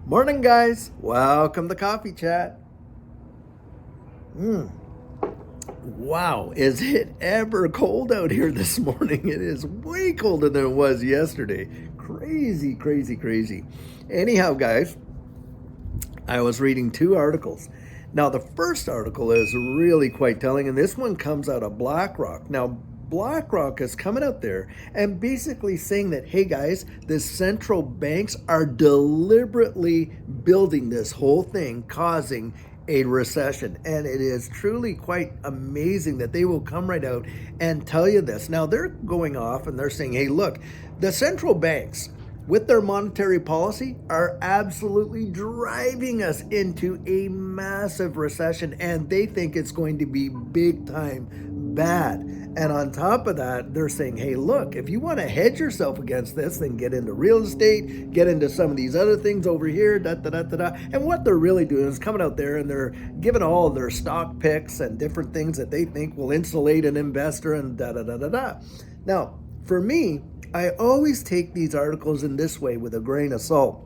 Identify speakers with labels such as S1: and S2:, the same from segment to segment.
S1: Morning, guys. Welcome to Coffee Chat. Wow, is it ever cold out here this morning? It is way colder than it was yesterday. Crazy, crazy, crazy. Anyhow, guys, I was reading two articles. Now, the first article is really quite telling, and this one comes out of BlackRock. Now, BlackRock is coming out there and basically saying that, hey guys, the central banks are deliberately building this whole thing, causing a recession. And it is truly quite amazing that they will come right out and tell you this. Now, they're going off and they're saying, hey, look, the central banks, with their monetary policy, are absolutely driving us into a massive recession, and they think it's going to be big time bad. And on top of that, they're saying, hey, look, if you want to hedge yourself against this, then get into real estate, get into some of these other things over here, da da da da da. And what they're really doing is coming out there and they're giving all of their stock picks and different things that they think will insulate an investor and da da da da da. Now, for me, I always take these articles in this way with a grain of salt,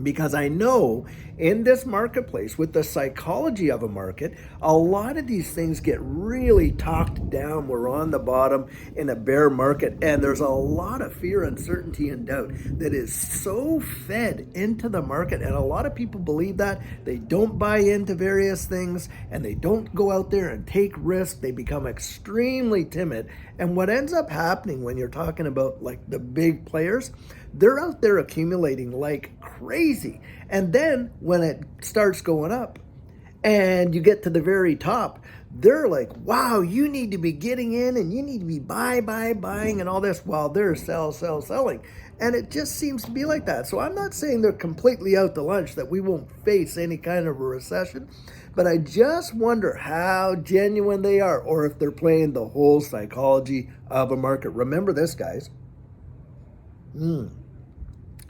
S1: because I know in this marketplace, with the psychology of a market, a lot of these things get really talked down. We're on the bottom in a bear market, and there's a lot of fear, uncertainty, and doubt that is so fed into the market. And a lot of people believe that. They don't buy into various things, and they don't go out there and take risks. They become extremely timid. And what ends up happening when you're talking about like the big players, they're out there accumulating like crazy. And then when it starts going up and you get to the very top, they're like, wow, you need to be getting in and you need to be buying and all this, while they're selling. And it just seems to be like that. So I'm not saying they're completely out to lunch, that we won't face any kind of a recession, but I just wonder how genuine they are, or if they're playing the whole psychology of a market. Remember this, guys.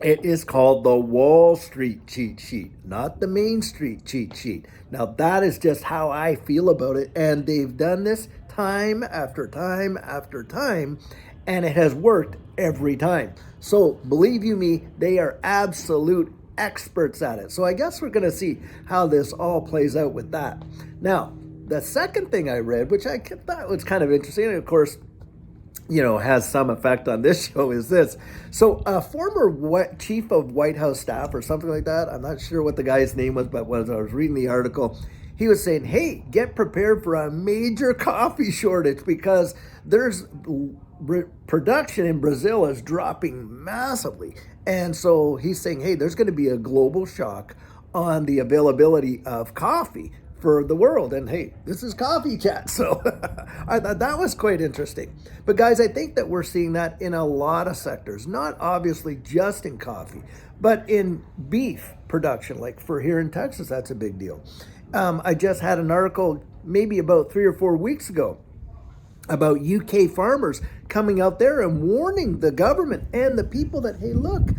S1: It is called the Wall Street cheat sheet, not the Main Street cheat sheet. Now, that is just how I feel about it. And they've done this time after time after time, and it has worked every time. So believe you me, they are absolute experts at it. So I guess we're going to see how this all plays out with that. Now, the second thing I read, which I thought was kind of interesting, and of course, has some effect on this show, is this. So a former chief of White House staff or something like that, I'm not sure what the guy's name was, but as I was reading the article, he was saying, hey, get prepared for a major coffee shortage, because there's production in Brazil is dropping massively. And so he's saying, hey, there's going to be a global shock on the availability of coffee for the world. And hey, this is Coffee Chat, so I thought that was quite interesting. But guys, I think that we're seeing that in a lot of sectors, not obviously just in coffee, but in beef production. Like for here in Texas, that's a big deal. I just had an article maybe about 3 or 4 weeks ago about UK farmers coming out there and warning the government and the people that, hey, look,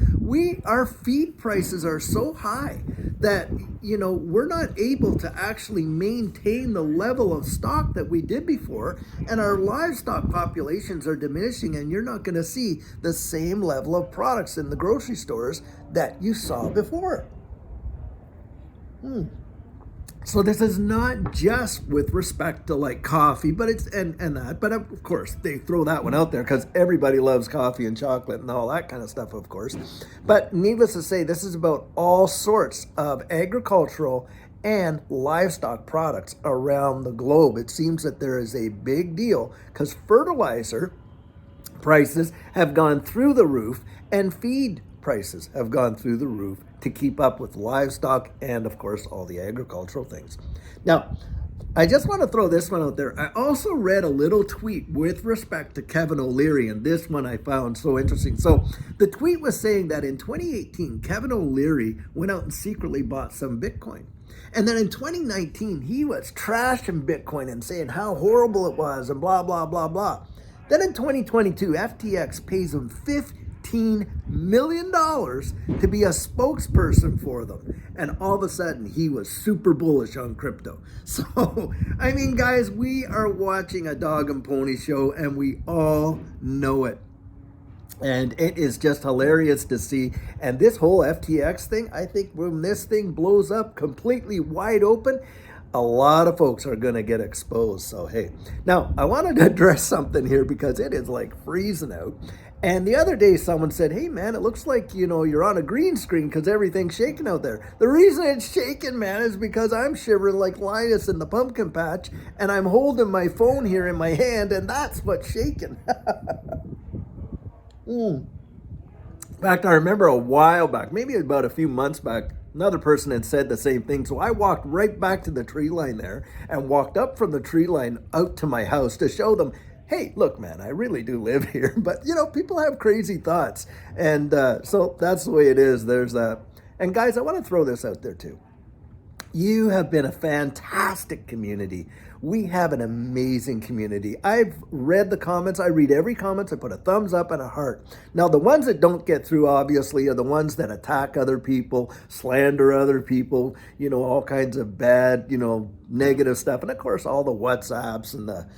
S1: our feed prices are so high that, we're not able to actually maintain the level of stock that we did before, and our livestock populations are diminishing, and you're not going to see the same level of products in the grocery stores that you saw before. So this is not just with respect to like coffee, but it's and that. But of course, they throw that one out there because everybody loves coffee and chocolate and all that kind of stuff, of course. But needless to say, this is about all sorts of agricultural and livestock products around the globe. It seems that there is a big deal because fertilizer prices have gone through the roof and feed prices have gone through the roof to keep up with livestock and, of course, all the agricultural things. Now, I just want to throw this one out there. I also read a little tweet with respect to Kevin O'Leary, and this one I found so interesting. So the tweet was saying that in 2018, Kevin O'Leary went out and secretly bought some Bitcoin. And then in 2019, he was trashing Bitcoin and saying how horrible it was and blah, blah, blah, blah. Then in 2022, FTX pays him $15 million to be a spokesperson for them. And all of a sudden, he was super bullish on crypto. So, I mean, guys, we are watching a dog and pony show, and we all know it. And it is just hilarious to see. And this whole FTX thing, I think when this thing blows up completely wide open, a lot of folks are going to get exposed. So, hey, now I wanted to address something here because it is like freezing out. And the other day, someone said, hey, man, it looks like, you're on a green screen because everything's shaking out there. The reason it's shaking, man, is because I'm shivering like Linus in the pumpkin patch and I'm holding my phone here in my hand, and that's what's shaking. In fact, I remember a while back, maybe about a few months back, another person had said the same thing. So I walked right back to the tree line there and walked up from the tree line out to my house to show them, hey, look, man, I really do live here. But, people have crazy thoughts. And so that's the way it is. There's that. And guys, I want to throw this out there too. You have been a fantastic community. We have an amazing community. I've read the comments. I read every comment. I put a thumbs up and a heart. Now, the ones that don't get through, obviously, are the ones that attack other people, slander other people, all kinds of bad, negative stuff. And of course, all the WhatsApps and the,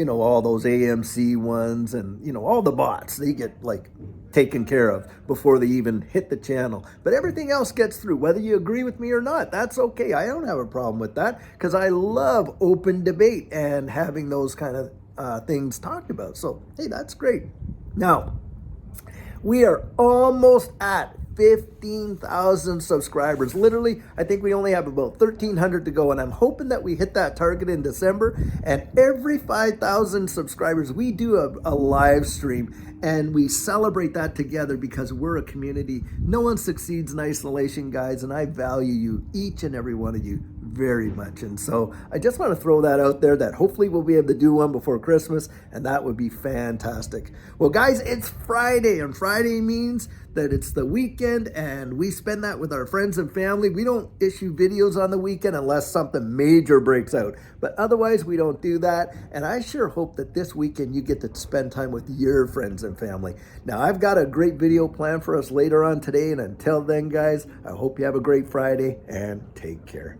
S1: all those AMC ones and, all the bots, they get like taken care of before they even hit the channel. But everything else gets through, whether you agree with me or not. That's okay. I don't have a problem with that because I love open debate and having those kind of things talked about. So, hey, that's great. Now, we are almost at 15,000 subscribers. Literally, I think we only have about 1,300 to go, and I'm hoping that we hit that target in December. And every 5,000 subscribers, we do a live stream, and we celebrate that together because we're a community. No one succeeds in isolation, guys, and I value you, each and every one of you, very much. And so I just want to throw that out there that hopefully we'll be able to do one before Christmas, and that would be fantastic. Well, guys, it's Friday, and Friday means that it's the weekend, and we spend that with our friends and family. We don't issue videos on the weekend unless something major breaks out, but otherwise we don't do that. And I sure hope that this weekend you get to spend time with your friends and family. Now, I've got a great video planned for us later on today, and until then, guys, I hope you have a great Friday and take care.